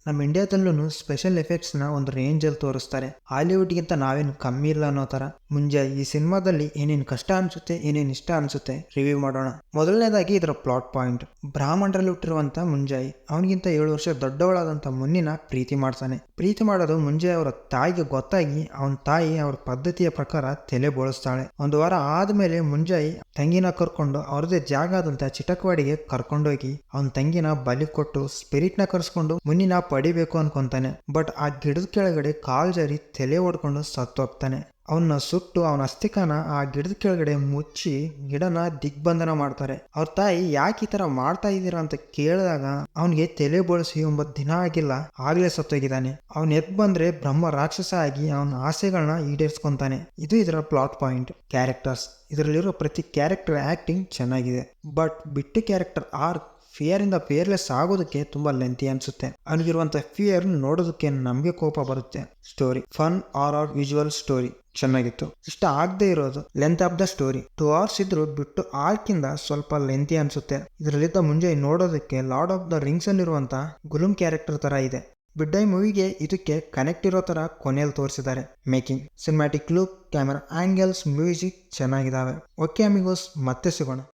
ನಮ್ಮ ಇಂಡಿಯಾದಲ್ಲೂ ಸ್ಪೆಷಲ್ ಎಫೆಕ್ಟ್ಸ್ನ ಒಂದು ರೇಂಜಲ್ಲಿ ತೋರಿಸ್ತಾರೆ. ಹಾಲಿವುಡ್ಗಿಂತ ನಾವೇನು ಕಮ್ಮಿ ಇಲ್ಲ ಅನ್ನೋ ಥರ. ಮುಂಜೆ ಈ ಸಿನಿಮಾದಲ್ಲಿ ಏನೇನು ಕಷ್ಟ ಅನಿಸುತ್ತೆ, ಏನೇನು ಇಷ್ಟ ಅನಿಸುತ್ತೆ ರಿವ್ಯೂ ಮಾಡೋಣ. ಮೊದಲನೇದಾಗಿ ಇದರ ಪ್ಲಾಟ್ ಪಾಯಿಂಟ್. ಬ್ರಾಹ್ಮಣರಲ್ಲಿ ಹುಟ್ಟಿರುವಂಥ ಮುಂಜಾಯಿ ಅವನಿಗಿಂತ 7 ವರ್ಷ ದೊಡ್ಡವಳಾದಂಥ ಮುನ್ನಿನ ಪ್ರೀತಿ ಮಾಡ್ತಾನೆ. ಪ್ರೀತಿ ಮಾಡೋದು ಮುಂಜಾಯಿ ಅವರ ತಾಯಿಗೆ ಗೊತ್ತಾಗಿ ಅವನ ತಾಯಿ ಅವ್ರ ಪದ್ಧತಿಯ ಪ್ರಕಾರ ತಲೆ ಬೋಳಿಸ್ತಾಳೆ. ಒಂದು ವಾರ ಆದ್ಮೇಲೆ ಮುಂಜಾಯಿ ತಂಗಿನ ಕರ್ಕೊಂಡು ಅವ್ರದೇ ಜಾಗ ಆದಂತ ಚಿಟಕವಾಡಿಗೆ ಕರ್ಕೊಂಡೋಗಿ ಅವನ ತಂಗಿನ ಬಲಿ ಕೊಟ್ಟು ಸ್ಪಿರಿಟ್ ನ ಕರ್ಸ್ಕೊಂಡು ಮುನ್ನಿನ ಪಡಿಬೇಕು ಅನ್ಕೊಂತಾನೆ. ಬಟ್ ಆ ಗಿಡದ ಕೆಳಗಡೆ ಕಾಲ್ ಜಾರಿ ತಲೆ ಹೊಡ್ಕೊಂಡು ಸತ್ತೋಗ್ತಾನೆ. ಅವನ್ನ ಸುಟ್ಟು ಅವನ ಅಸ್ಥಿಕಾನ ಆ ಗಿಡದ ಕೆಳಗಡೆ ಮುಚ್ಚಿ ಗಿಡನ ದಿಗ್ಬಂಧನ ಮಾಡ್ತಾರೆ. ಅವ್ರ ತಾಯಿ ಯಾಕೆ ಈ ತರ ಮಾಡ್ತಾ ಇದ್ದೀರಾ ಅಂತ ಕೇಳಿದಾಗ ಅವನಿಗೆ ತಲೆ ಬೋಳಿಸಿ 9 ದಿನ ಆಗಿಲ್ಲ, ಆಗ್ಲೇ ಸತ್ತೋಗಿದ್ದಾನೆ. ಅವನ್ ಎದ್ ಬಂದ್ರೆ ಬ್ರಹ್ಮ ರಾಕ್ಷಸ ಆಗಿ ಅವನ ಆಸೆಗಳನ್ನ ಈಡೇರಿಸ್ಕೊಂತಾನೆ. ಇದು ಇದರ ಪ್ಲಾಟ್ ಪಾಯಿಂಟ್. ಕ್ಯಾರೆಕ್ಟರ್ಸ್. ಇದರಲ್ಲಿರೋ ಪ್ರತಿ ಕ್ಯಾರೆಕ್ಟರ್ ಆಕ್ಟಿಂಗ್ ಚೆನ್ನಾಗಿದೆ. ಬಟ್ ಬಿಟ್ಟು ಕ್ಯಾರೆಕ್ಟರ್ ಆರ್ಕ್ ಫಿಯರ್ ಇಂದ ಫಿಯರ್ಲೆಸ್ ಆಗೋದಕ್ಕೆ ತುಂಬಾ ಲೆಂತಿ ಅನ್ಸುತ್ತೆ. ಅವನಿಗಿರುವಂತ ಫಿಯರ್ ನೋಡೋದಕ್ಕೆ ನಮ್ಗೆ ಕೋಪ ಬರುತ್ತೆ. Story fun or visual story ಚೆನ್ನಾಗಿತ್ತು. ಇಷ್ಟ ಆಗದೆ ಇರೋದು length of the story. 2 hours ಇದ್ರು ಬಿಟ್ಟು ಆರ್ಕಿಂದ ಸ್ವಲ್ಪ ಲೆಂತಿ ಅನ್ಸುತ್ತೆ. ಇದರಲ್ಲಿದ್ದ ಮುಂಜೆ ನೋಡೋದಕ್ಕೆ ಲಾರ್ಡ್ ಆಫ್ ದ ರಿಂಗ್ಸ್ ಅಲ್ಲಿರುವಂತ ಗುಲುಮ್ ಕ್ಯಾರೆಕ್ಟರ್ ತರ ಇದೆ. ಬಿಡ್ಡೈ ಮೂವಿಗೆ ಇದಕ್ಕೆ ಕನೆಕ್ಟ್ ಇರೋ ತರ ಕೊನೆಯಲ್ಲಿ ತೋರಿಸಿದ್ದಾರೆ. Making, cinematic look, camera angles, music ಚೆನ್ನಾಗಿದಾವೆ. ಓಕೆ ಅಮಿಗೋಸ್, ಮತ್ತೆ ಸಿಗೋಣ.